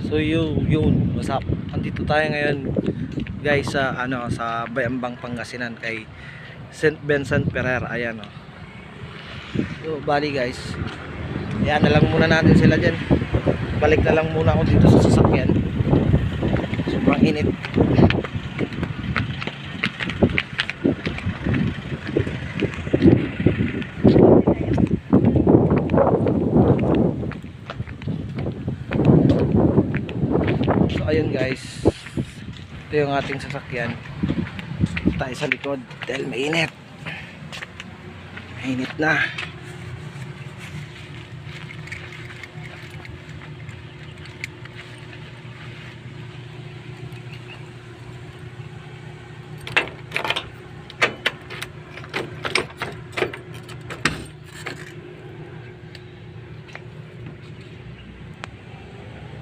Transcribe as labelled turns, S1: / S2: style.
S1: So yun, what's up? Andito tayo ngayon guys sa sa Bayambang Pangasinan kay St. Vincent Ferrer. Ayan oh. So bali guys, ayan na lang muna natin sila dyan. Balik na lang muna ako dito sa sasakyan. Sobrang init. So ayun guys, ito yung ating sasakyan. Tayo sa likod dahil mainit na.